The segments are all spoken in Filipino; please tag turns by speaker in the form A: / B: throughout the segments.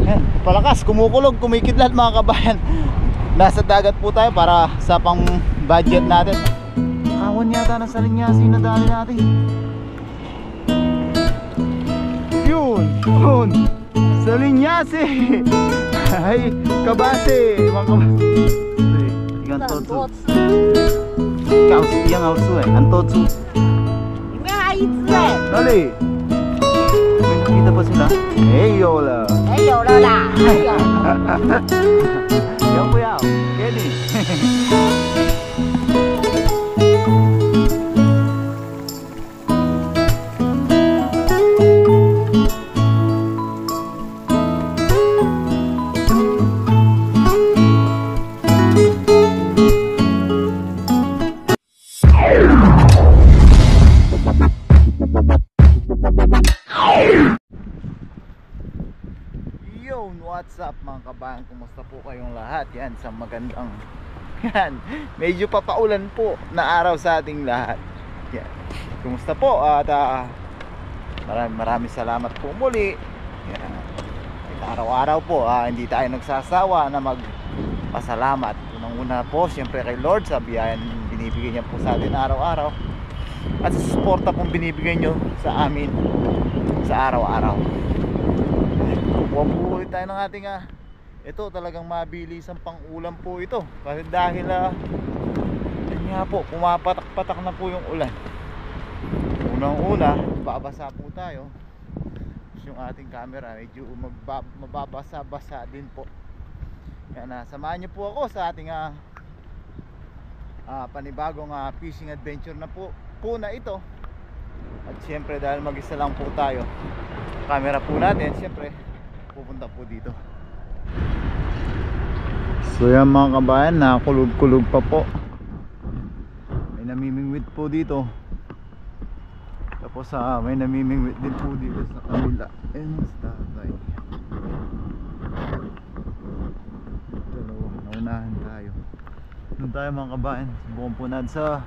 A: Yan, palakas, kumukulog, kumikidlat mga kabayan. Nasa dagat po tayo para sa pang budget natin. Kawan yata ng salinyasi na dali natin. Yun, salinyasi. Ay, kabase mga kabase. Ikan totsu. Yang also ang totsu. Dali. May nakita pa sila. Yola.
B: Yola.
A: Yang po yaw. Kenny. What's up mga kabayan, kumusta po kayong lahat? Yan, sa magandang yan, medyo papaulan po na araw sa ating lahat. Yan, kumusta po? At maraming salamat po muli. Yan, araw-araw po hindi tayo nagsasawa na magpasalamat. Unang-una po siyempre kay Lord sa biyayang binibigay niya po sa atin araw-araw, at sa suporta pong binibigay niyo sa amin sa araw-araw. Buhay tayo ng ating ito talagang mabilisang pang-ulam po ito, kasi dahil yan nga po, pumapatak-patak na po yung ulan. Unang-una, babasa po tayo. Yung ating camera medyo mababasa-basa din po. Yan, samahan niyo po ako sa ating panibagong fishing adventure na po na ito. At siyempre dahil mag-isa lang po tayo, camera po natin siyempre pupunta po dito. So yan mga kabayan, nakulog-kulog pa po. May namimingwit po dito. Tapos may namimingwit din po dito sa kabila. Ayun, tatay. Dalawa, naunahan tayo. Doon tayo mga kabayan, subukan po natin sa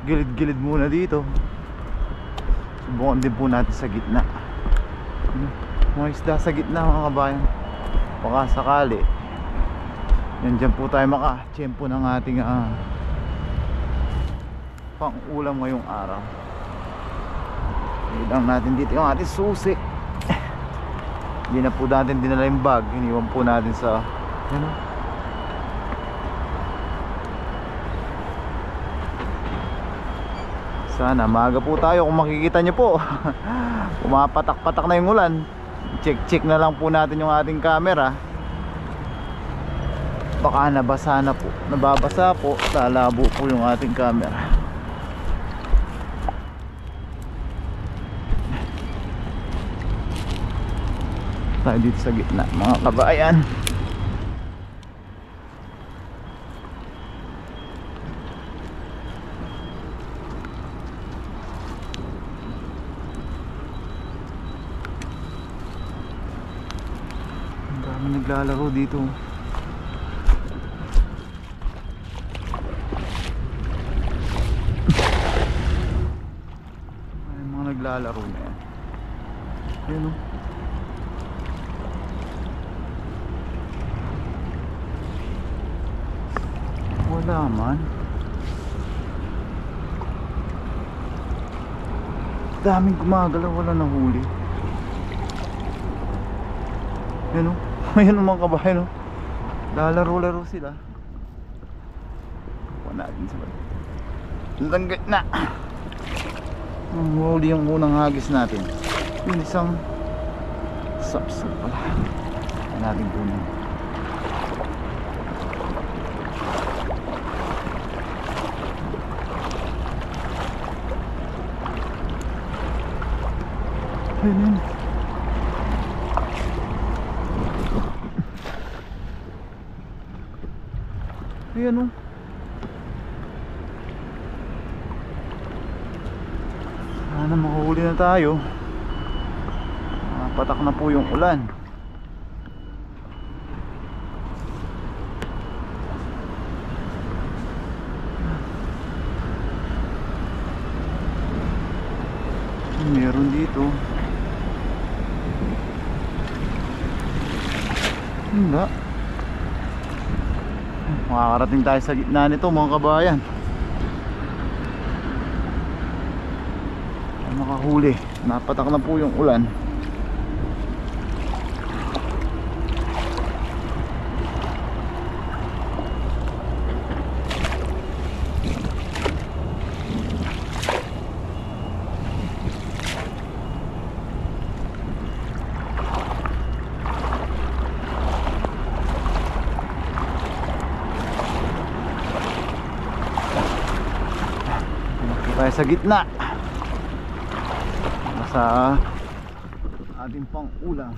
A: gilid-gilid muna dito. Subukan din po natin sa gitna. Mga isda sa gitna mga kabayan, baka sakali yan dyan po tayo maka-tiyempo ng ating pang ulam ngayong araw. Ilang natin dito yung ating susi. Hindi na po natin dinala yung bag, iniwan po natin sa ano, sana maaga po tayo. Kung makikita nyo po pumapatak-patak na yung ulan, check na lang po natin yung ating camera. Baka nabasa na po, nababasa po, lalabo po yung ating camera. Tayo dito sa gitna mga kabayan. Naglalaro dito. Ay, mga naglalaro na yan. Ayun o. Wala man. Daming gumagalaw, wala nahuli. Ayun o. Ayan mga kabayan, lalaro-laro sila. Kuha natin sa langgit na. Huli yung unang hagis natin. Yung isang sapsap pala. Ayan natin kunin. Ayun. Ayan o. Sana makahuli na tayo. Patak na po yung ulan. Meron dito. Hindi. Makakarating tayo sa gitna nito mga kabayan. Ay, makahuli. Napatak na po yung ulan. Tayo sa gitna sa ating pang ulam.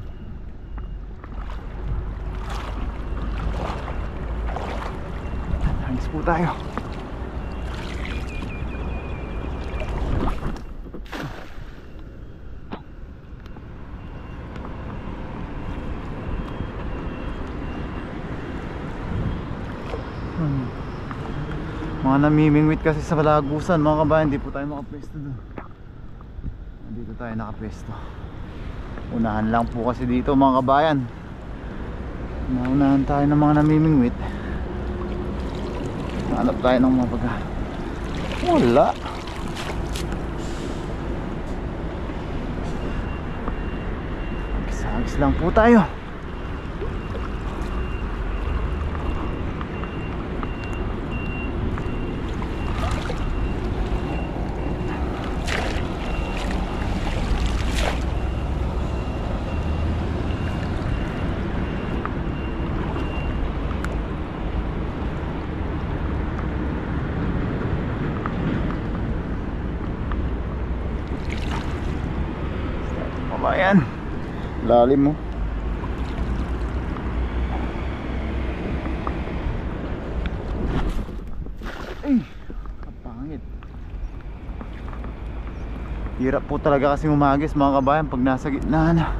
A: Hangis po tayo. Mga namimingwit kasi sa Malagusan mga kabayan, hindi po tayo makapwesto doon. Dito tayo nakapwesto. Unahan lang po kasi dito mga kabayan. Naunahan tayo ng mga namimingwit. Hanap tayo ng mga pagka. Wala. Agis-agis lang po tayo. Ayan, lalim mo. Ay, kapangit. Hirap po talaga kasi umagis mga kabayan pag nasa gitna na.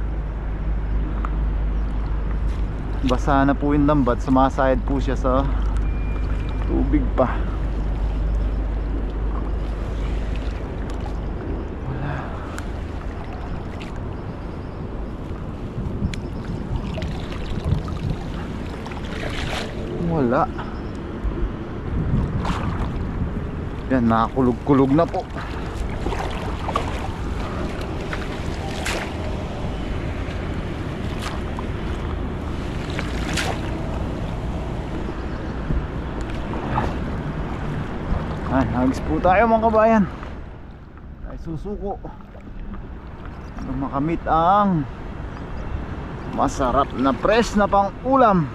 A: Basa na po yung lambat, sumasayad po siya sa tubig pa. Wala. Yan, nakakulog-kulog na po. Ay, hagis po tayo mga kabayan. Ay, susuko para makamit ang masarap na fresh na pang ulam.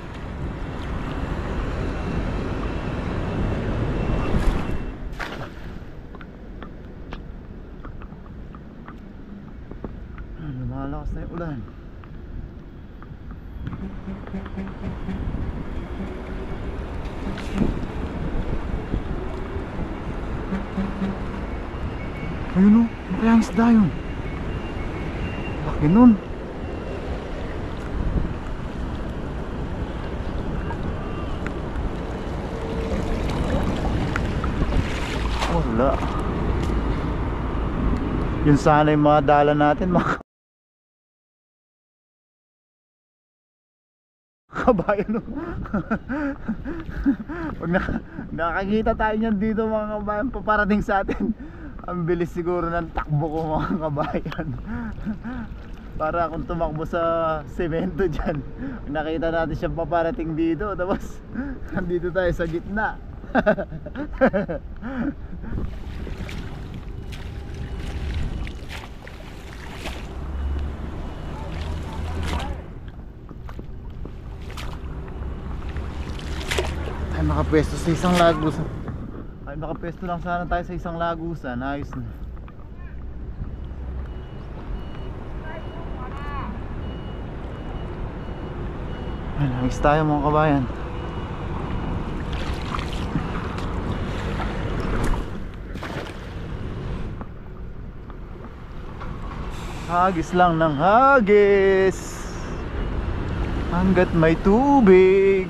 A: Lumalakas na yung ulan. Ayun o, kaya ang isda yun. Laki nun. Wala. Yun sana yung mga dala natin, mga kabayan no? Pag nakakita tayo niyan dito mga kabayan, paparating sa atin. Ang bilis siguro ng takbo ko mga kabayan. Para kung tumakbo sa semento dyan, nakita natin siya paparating dito, tapos nandito tayo sa gitna. Ay, makapwesto sa isang lagusan. Ay, makapwesto lang sana tayo sa isang lagusan. Ayos na. Ay, ayos tayo mga kabayan. Hagis lang ng hagis hanggat may tubig.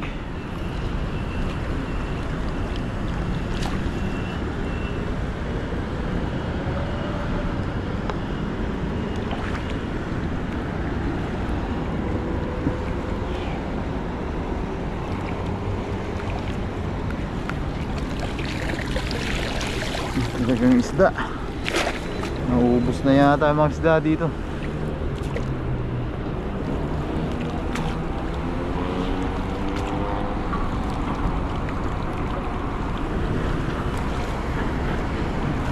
A: talagang isda. Nauubos na yata ang mga isda dito.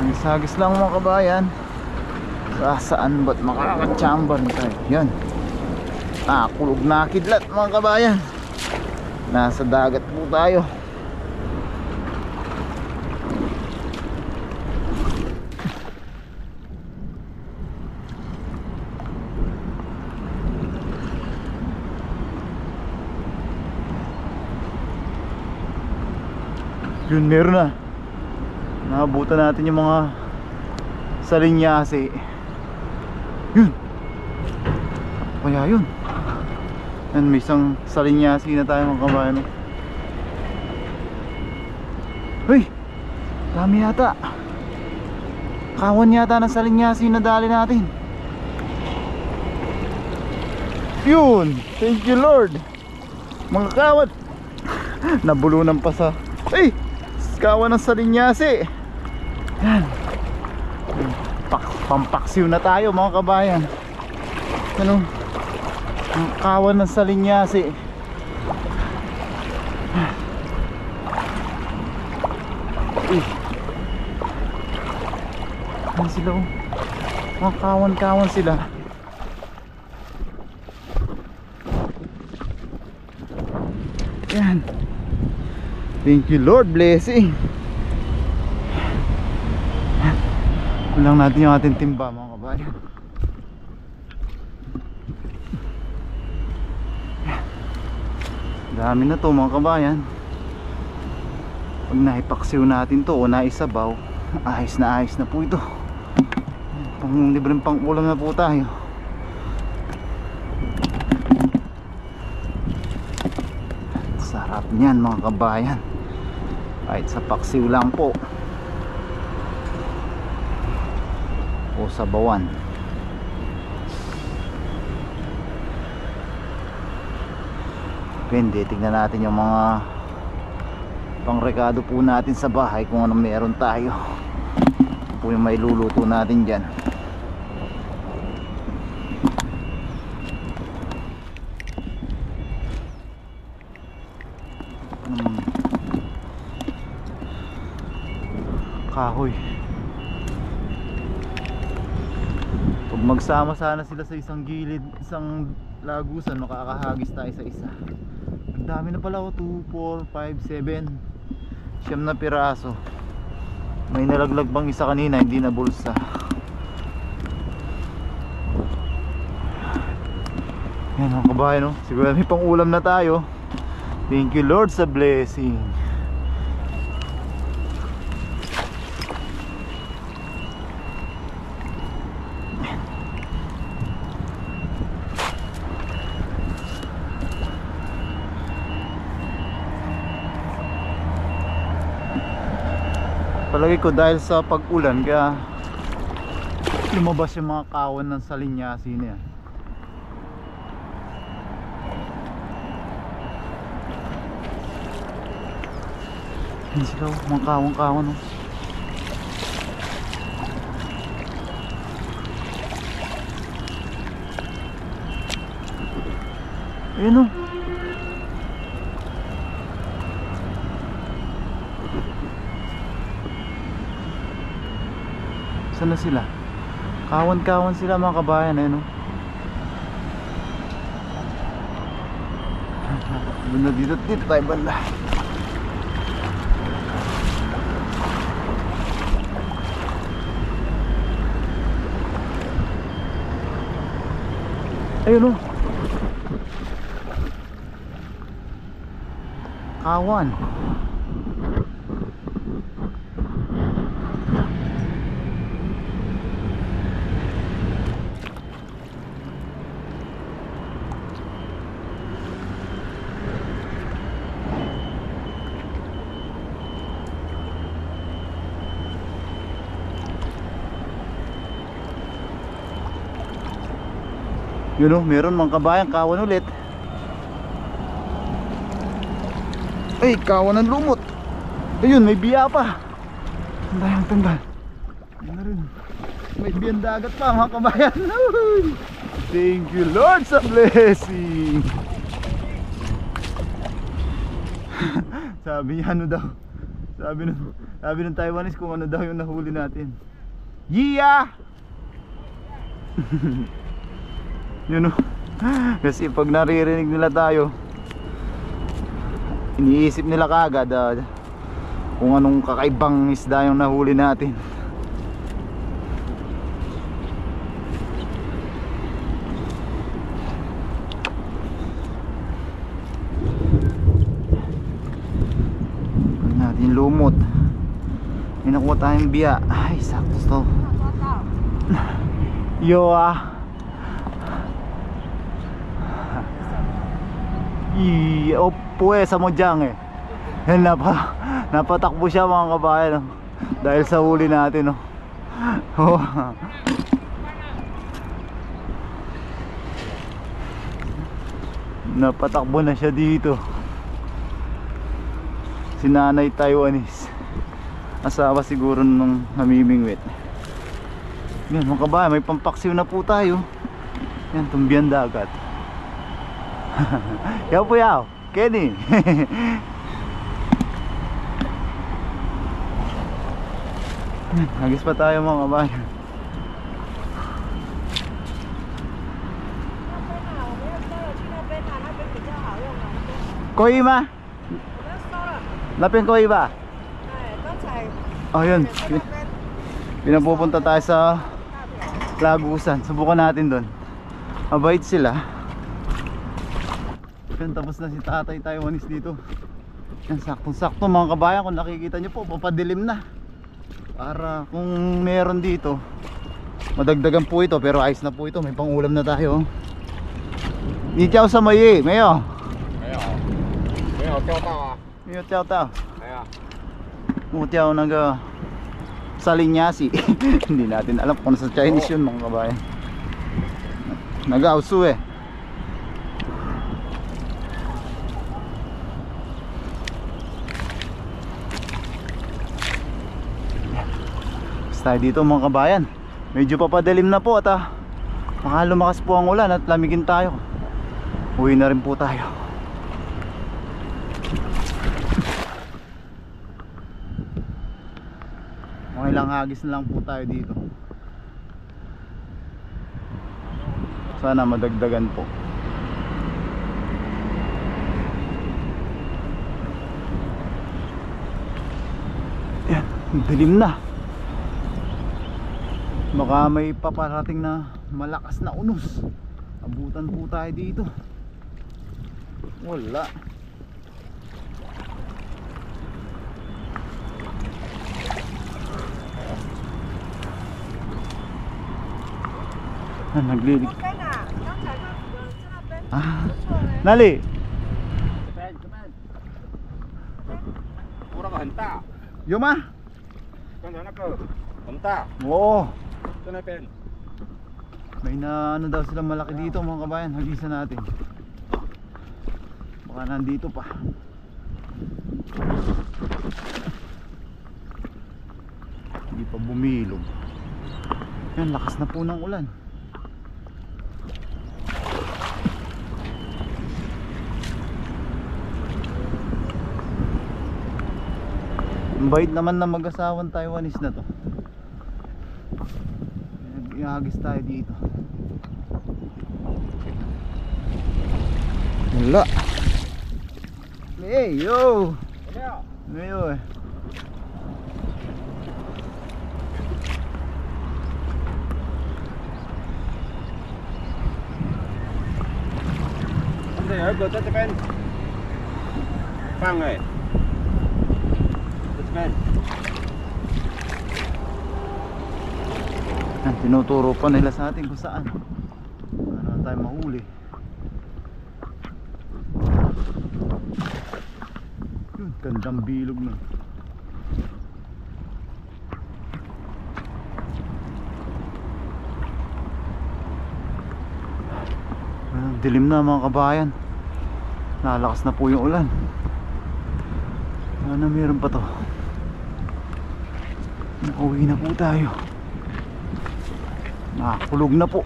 A: Ang sagis lang mga kabayan. Saan ba't makakachambar tayo? Yan, nakulog na kidlat mga kabayan. Nasa dagat po tayo. Yun, meron na. Naabutan natin yung mga salinyasi. Yun, kaya yun. Yan, may isang salinyasi na tayo mga kabayan. Uy, dami yata. Kawan yata ng salinyasi na dali natin. Yun, thank you Lord. Mga kawan. Nabulunan pa sa kawan ng salinyasi. Yan, pampaksiw na tayo mga kabayan. Ano, ang kawan ng salinyasi. Yan sila, oh. Mga kawan-kawan sila. Yan, thank you Lord, blessing. Lang natin yung ating timba mga kabayan. Dami na to mga kabayan. Pag naipaksiw natin to o naisabaw, ayos na po ito. Pang libreng pang ulam na po tayo. Sarap niyan mga kabayan. Kahit sa paksiw lang po o sabawan. Depende, tignan natin yung mga pangrekado po natin sa bahay kung anong meron tayo. Ito po yung may luluto natin dyan. Kahoy. Pag magsama sana sila sa isang gilid, isang lagusan, makakahagis tayo sa isa. Ang dami na pala, 2, 4, 5, 7 siyam na piraso. May nalaglag bang isa kanina, hindi na bulsa. Yan mga kabayan, no? Siguro may pang ulam na tayo. Thank you Lord sa blessing. Palagi ko dahil sa pag-ulan kaya lumabas yung mga kawan ng salinyasi na yan. Yan sila, mga kawan-kawan, oh. Ayun, oh. Saan na sila? Kawan-kawan sila mga kabayan, eh, no? Banda dito tayo banda. Ayun, no? Kawan. Yun, oh, meron mga kabayan, kawan ulit. Ay, kawan ng lumot. Ayun, may biya pa. Ang dayang tanggal. Yan na rin. May biyang dagat pa mga kabayan. Thank you Lord sa blessing. Sabi niya ano daw. Sabi ng Taiwanese kung ano daw yung nahuli natin. Yeah! Yun o. Kasi pag naririnig nila tayo, iniisip nila kaagad kung anong kakaibang isda yung nahuli natin. Natin lumot. May nakuha tayong biya. Ay sakto to. Yo Opo sa Mojang eh. Yan napatakbo siya mga kabayan dahil sa huli natin napatakbo na siya dito. Si Nanay Taiwanese, asawa siguro nung namimingwit. Yan mga kabayan, may pampaksiw na po tayo. Yan, tumbiyan dagat. Yaw po yaw, Kenny. Hagis pa tayo mga kabayan. Koima? Napin Koima? Oh yun, pinapupunta tayo sa Lagusan. Subukan natin doon. Mabait sila. Yan, tapos na si Tatay Taiwanese dito. Yan, saktong-sakto mga kabayan. Kung nakikita nyo po, papadilim na. Para kung meron dito, madagdagan po ito. Pero ayos na po ito, may pangulam na tayo. Ni chào sa mayi, mayo. Mayo, chào tao ah. Mayo, chào tao. Mayo. Mo chào naga salinyasi. Hindi natin alam kung sa Chinese yun mga kabayan. Nag-ausu eh. Tayo dito mga kabayan. Medyo papadilim na po at baka lumakas po ang ulan at lamigin tayo. Uwi na rin po tayo. Mga ilang hagis na lang po tayo dito. Sana madagdagan po. Yan, dilim na. Baka may paparating na malakas na unos. Abutan po tayo dito. Wala. Naglilig. Nali.
B: Kurang henta.
A: Yuma?
B: Kan anak ke? Henta.
A: Oo.
B: Pen.
A: May na ano daw sila malaki dito mga kabayan. Hagisan natin. Baka nandito pa. Hindi pa bumilog. Yan, lakas na po ng ulan. Ang bait naman na mag-asawang Taiwanese na to. Ihagis tayo dito. Wala. Hey yo. Mayo eh.
B: Đây ở bờ tết bên. Phang này. Tết bên.
A: Tinuturo pa nila sa atin kung saan para tayo mahuli. Yun, gandang bilog na. Dilim na mga kabayan. Nalakas na po yung ulan. Sana meron pa to. Nauwi na po tayo. Nakakulog na po.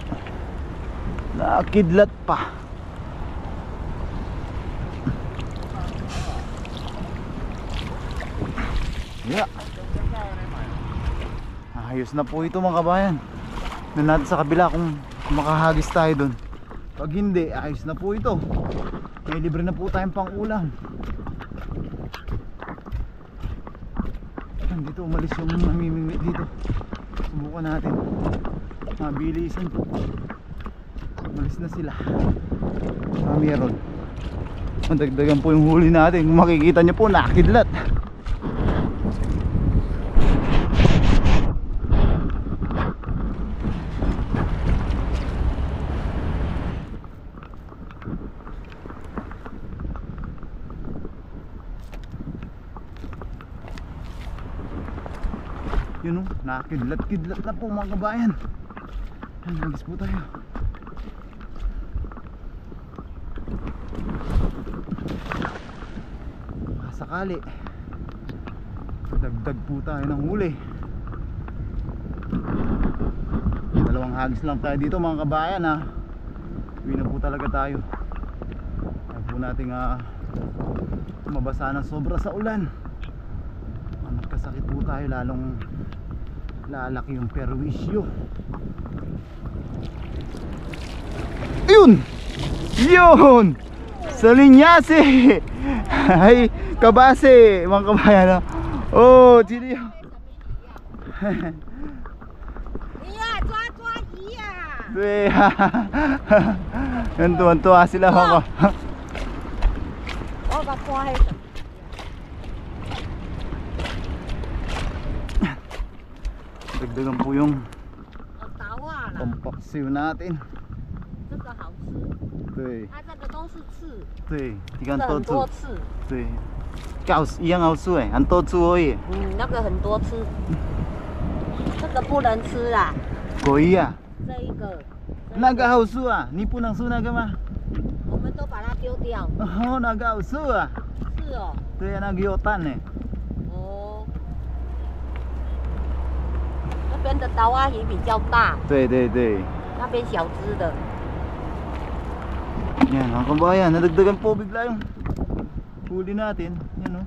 A: Nakidlat pa. Yeah. Ayos na po ito mga kabayan. Tignan natin sa kabila kung makahagis tayo dun. Pag hindi, ayos na po ito. May libre na po tayong pang ulam. Dito umalis yung namimingwit dito. Subukan natin. Mabilisan po. Umalis na sila. Meron. Madagdagan po yung huli natin. Kung makikita nyo po, nakidlat. Yun o, nakidlat-kidlat na po mga kabayan. Magis po tayo. Sakali dagdag po tayo ng huli. Dalawang hagis lang tayo dito mga kabayan ha. Uwi na po talaga tayo. Ayaw po nating mabasa ng sobra sa ulan. Magkasakit po tayo, lalong lalaki yung perwisyo. Yun! Yun! Sa linyase! Ay, kabase! Mga kabayan. Oh, chili.
C: Iya, tua iya.
A: Tuwan-tuwa sila mga.
C: Oh, bakuhay.
A: Dagdagan po yung
C: tawa lah。
A: pampaksiw natin.
C: 这个好吃，
A: 对
C: 它这个都是刺，
A: 对，你看
C: 这
A: 多粗
C: 很多。刺，
A: 对，一样好吃哎，很多粗而已。
C: 那个很多刺，这个不能吃啦，
A: 可以啊，
C: 这一个，
A: 那个好吃啊，你不能吃那个吗？
C: 我们都把它丢掉。
A: 哦，那个好吃啊。
C: 是哦，
A: 对啊，那个有蛋呢。
C: 哦，那边的刀蛙鱼比较大，
A: 对对对。
C: 那边小只的。
A: Yan mga kabayan, nadagdagan po bigla yung huli natin. Yan o.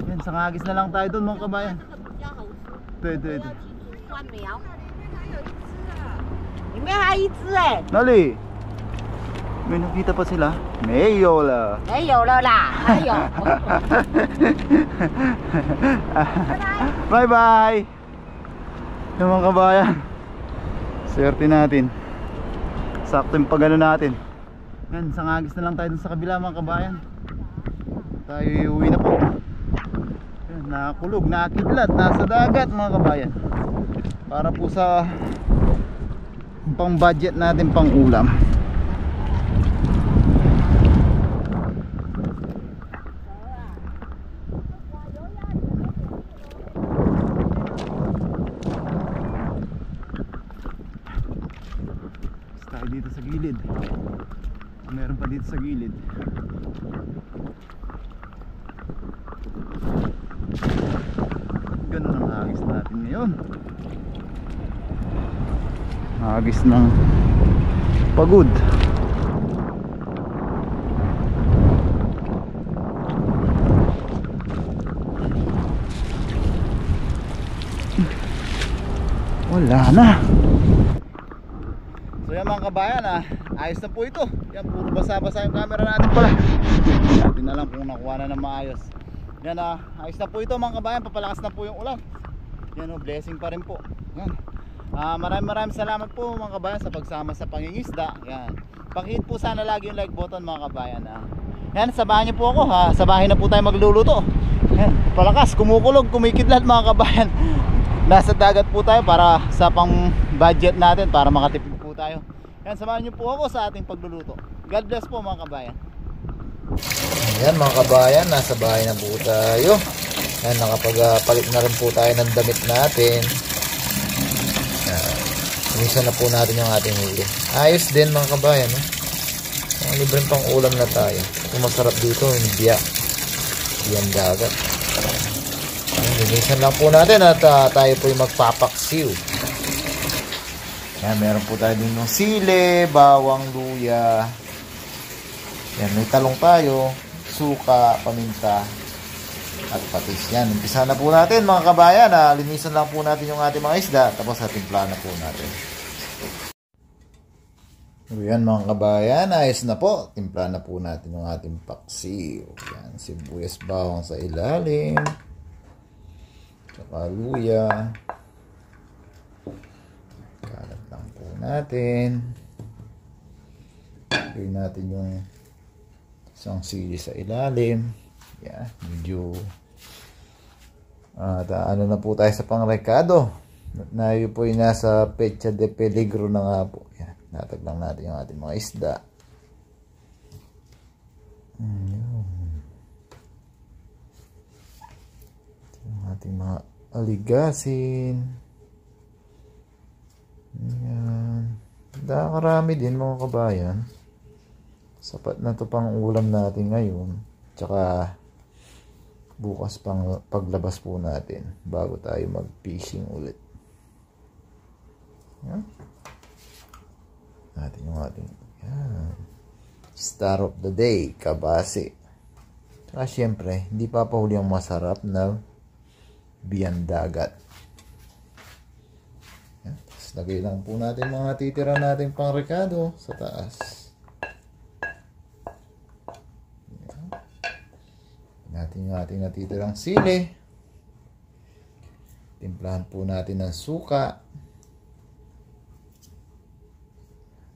A: Yan, sangagis na lang tayo doon mga kabayan. 对对对。
C: 里面还一只哎。
A: Nali! May nakita pa sila? Mayo la.
C: 没有了啦，还有。
A: Bye bye! Yan mga kabayan. Swerte natin. Sakto yung pagano natin. Yan, sangagis na lang tayo dun sa kabila mga kabayan. Tayo iuwi na po. Yan, nakakulog, nakakidlat, nasa dagat mga kabayan. Para po sa pang budget natin pang ulam. Tayo dito sa gilid. Meron pa dito sa gilid. Ganun ang hagis natin ngayon. Hagis ng pagod. Wala na. So yan mga kabayan ayos na po ito. Yan, puro basa-basa yung camera natin pala. Natin na lang kung nakuha na ng maayos. Yan ayos na po ito mga kabayan. Papalakas na po yung ulan. Yan blessing pa rin po. Yan. Maraming salamat po mga kabayan sa pagsama sa pangingisda. Yan. Pakihit po sana lagi yung like button mga kabayan. Yan, sabahan niyo po ako sa bahay na po tayo magluluto. Yan, palakas, kumukulog, kumikidlat mga kabayan. Nasa dagat po tayo para sa pang budget natin, para makatipid po tayo. Yan, samahan niyo po ako sa ating pagluluto. God bless po mga kabayan. Yan mga kabayan, nasa bahay na po tayo. Yan, nakapagpalit na rin po tayo ng damit natin. Minsan na po natin yung ating huli. Ayos din mga kabayan. Libreng pang ulam na tayo. Kung masarap dito, hindi yan dagat. Minsan lang po natin at tayo po yung magpapaksiw. Yan, meron po tayo din ng sili, bawang, luya. Yan, may talong tayo, suka, paminta, at patis. Yan, umpisa na po natin mga kabayan. Linisan lang po natin yung ating mga isda, tapos ating plana po natin. So, yan mga kabayan, ayos na po. Timpla na po natin yung ating paksiw. Yan, sibuyas, bawang sa ilalim. Tsaka luya. Kalat lang po natin. Gawin natin yung isang sili sa ilalim. Yan, medyo ano na po tayo sa pangrekado. Na yun po yung nasa Pecha de Peligro na nga po. Yan, natag lang natin yung ating mga isda. Yung ating mga aligasin. Yan. Karami din mga kabayan. Sapat na to pang ulam natin ngayon. Tsaka bukas pang paglabas po natin bago tayo mag-fishing ulit. Yan. Natin yung ating star of the day, kabase. Tsaka syempre, hindi papahuli ang masarap na biyandagat. Yan. Tapos lagay lang po natin mga titira natin pang rekado sa taas. Yan. Natin yung ating natitirang sili. Timplahan po natin ng suka.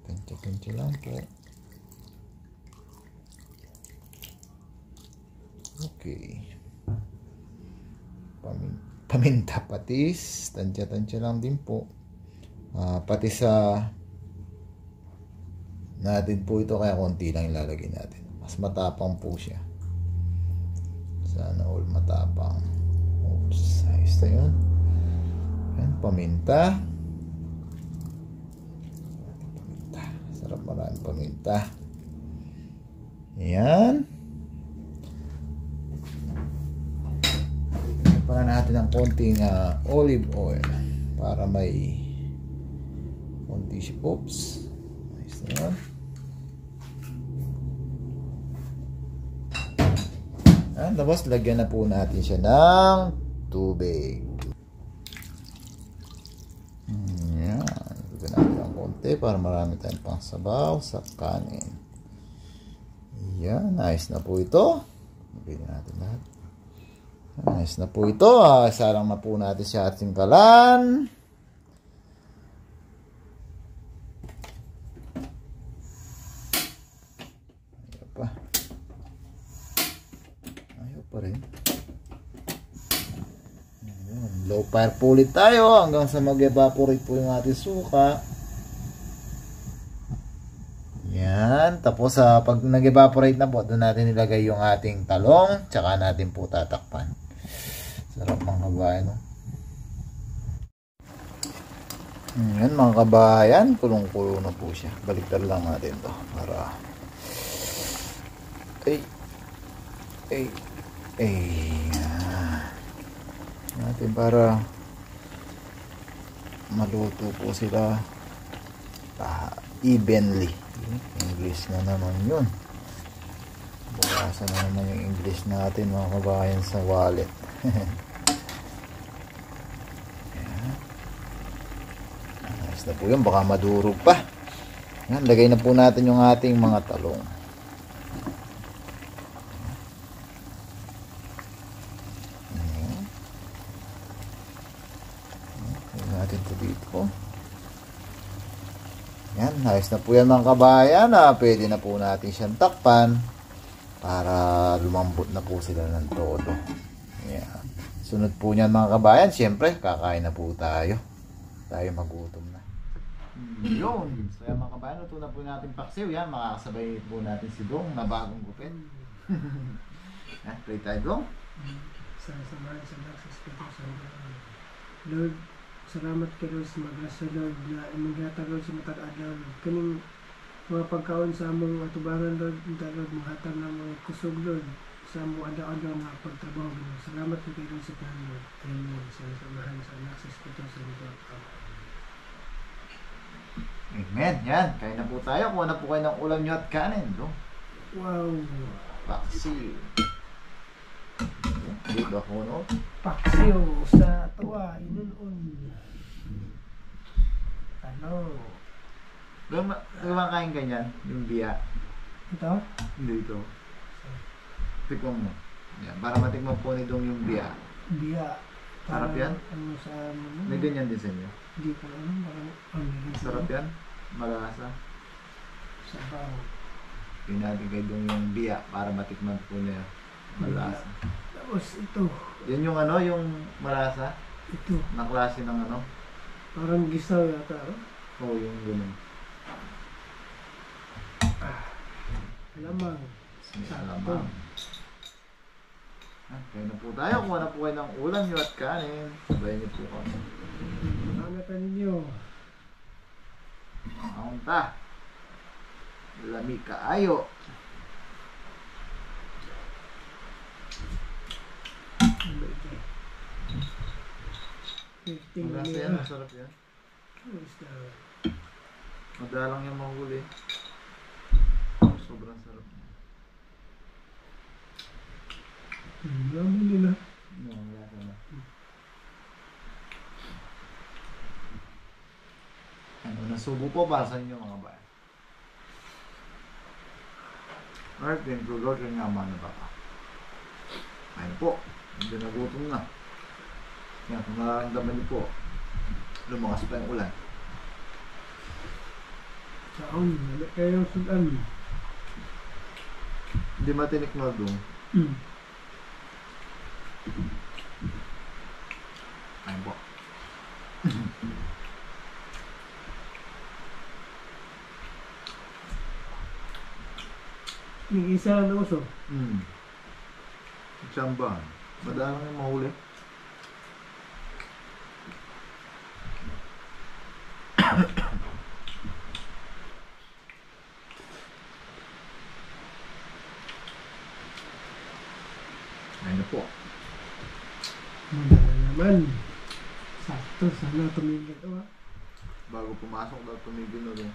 A: Kantsa-kantsa lang po. Okay. Paminta, patis. Tansya-tansya lang din po. Patis sa natin po ito, kaya konti lang ilalagay natin. Mas matapang po siya. Sana all matapang. Oops. Ayos na yun. Yan, paminta. Sarap, maraming paminta. Yan. Para natin ng konting olive oil para may konti siya. Oops. Nice na yan. Yan. Tapos lagyan na po natin siya ng tubig. Yan. Lagyan natin ng konti para marami tayong pang sabaw sa kanin. Yan. Nice na po ito. Lagyan natin lahat. Nice na po ito. Isalang na po natin sa ating kalan. Ayaw pa. Ayaw pa rin. Ayan. Low fire po ulit tayo hanggang sa mag-evaporate po yung ating suka. Yan. Tapos pag nag-evaporate na po, doon natin nilagay yung ating talong. Tsaka natin po tatakpan. Sarap mga kabayan, no? Yan mga kabayan, kulong-kulo na po siya. Baliktad lang natin to para natin para maluto po sila evenly. English na naman yun. Bukasan na naman yung English natin mga kabayan sa wallet. Nice na po yun, baka madurog pa. Yan, lagay na po natin yung ating mga talong. Lagay natin ito dito. Yan, nice na po yan mga kabayan. Pwede na po natin siyang takpan para lumambot na po sila ng todo. Yan. Sunod po niyan mga kabayan, siyempre kakain na po tayo. Tayo magutom na. Yun. So yan mga kabayan, luto na po natin paksiw. Yan, makakasabay po natin si Dong na bagong gupit. Play tayo, Dong.
B: Sa samahan sa nagsaspeto sa Lord, salamat kayo sa magrasa Lord na imagyata Lord sa matag adlaw. Kaning mga pagkaon sa among atubangan Lord, Lord, mahatag ng mga kusog Lord sa among adlaw-adlaw nga pagtrabaho. Salamat kayo sa tanan Lord. Amen. Sa samahan sa nagsaspeto sa Lord.
A: Amen. Yan. Kain na po tayo. Kuha na po kayo ng ulam nyo at kanin. No?
B: Wow.
A: Paksiw. Hindi ba ko, no?
B: Paksiw sa tuwa, inunon. Ano?
A: Kumakain ka niyan, yung biya.
B: Ito?
A: Hindi ito. Tikman mo. Yan. Para matikman po ni Dong yung biya.
B: Biya.
A: Sarap yan?
B: Ano sa ano?
A: May ganyan din sa inyo.
B: Hindi ko alam. Parang
A: Sarap yan. Malasa.
B: Sabaw.
A: Yun natin kay Dong yung biya para matikman po niya. Malasa.
B: Tapos ito.
A: Yan yung ano, yung malasa.
B: Ito.
A: Na klase ng ano.
B: Parang gisaw yata. Oh.
A: Oo, yung ganun.
B: Alamang.
A: May
B: Sakto.
A: alamang. Kaya na po tayo. Kuha na po kayo ng ulam nyo at kanin. Sabayan niyo po kami.
B: Ano ka ninyo?
A: Ang ta. Lami kaayo.
B: Ano ito? 15
A: Malasa yan,
B: lira.
A: masarap yan.
B: Ano isda?
A: Madalang yung mahuli. Sobrang sarap.
B: Dami nila.
A: No, wala ka na. Ano, nasubo po para sa inyo mga bayan. Alright, then gulot yung nga na baka. Ayun po, hindi nagutom na. Yan, kung nararamdaman niyo po, lumakas pa yung ulan.
B: Saan? Wala kayong sudan.
A: Hindi matinik na doon. Ayun po.
B: Yung isa na uso.
A: Chamba. Madalang yung mahuli. Ayun na po.
B: Madala naman. Sakto. Sana tumigil ito ha.
A: Bago pumasok daw tumigil na rin.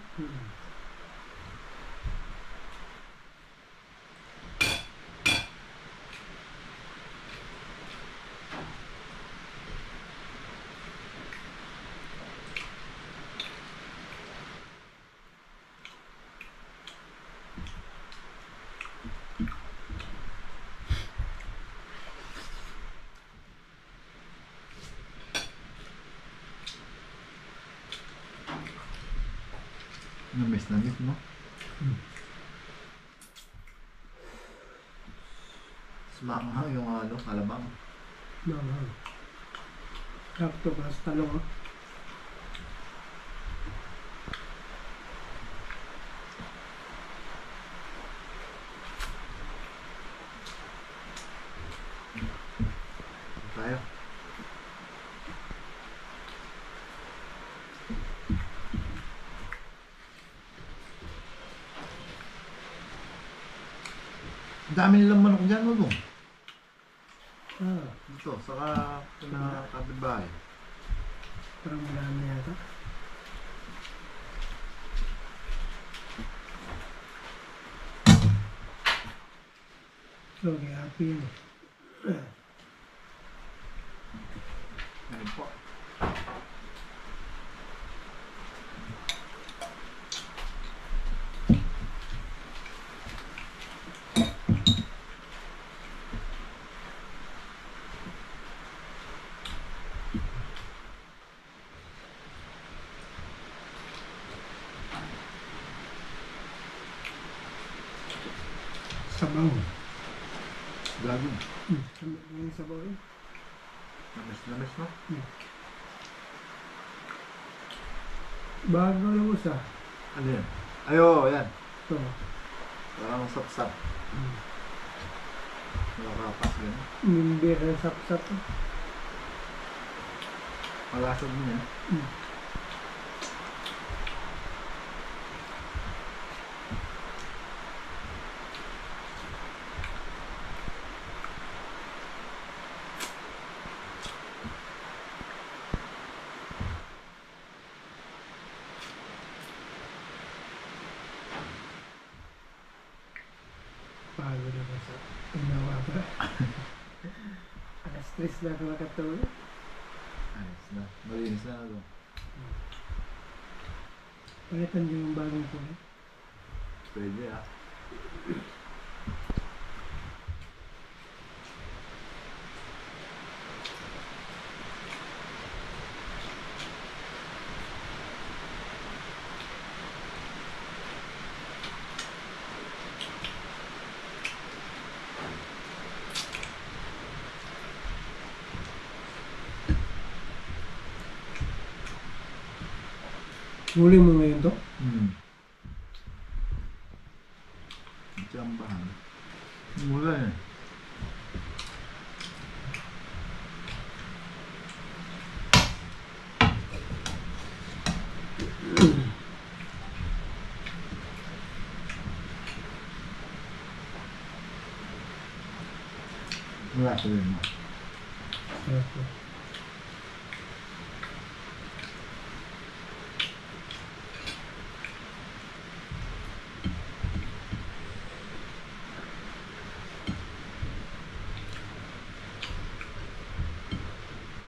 A: Namis na nit, no? Sumama yung ano, kalabang.
B: Mahal. Sakto ba sa talong ha?
A: Tayo. Ang dami nilang manok dyan, no? Dito, saka pinakabitbahay.
B: Parang wala na yata. Okay, happy yun.
A: Ayun po.
B: Sabaw.
A: Gago.
B: Yung sabaw yun.
A: Namis, no?
B: Bago lang usa.
A: Ano yan? Ayo, yan.
B: Ito.
A: Parang sapsap. Nakakapas yun.
B: Mimbir ng sapsap.
A: Malasa din yan.
B: Pagod ako sa unawa pa. Alas 3 na ako makatulog.
A: Ayos na. Malinis na ako.
B: Palitan niyo yung bagong kulay.
A: Pwede ah.
B: Huli mo ngayon to?
A: Jambahan. Mula eh. Wala ko rin mo.
B: Okay.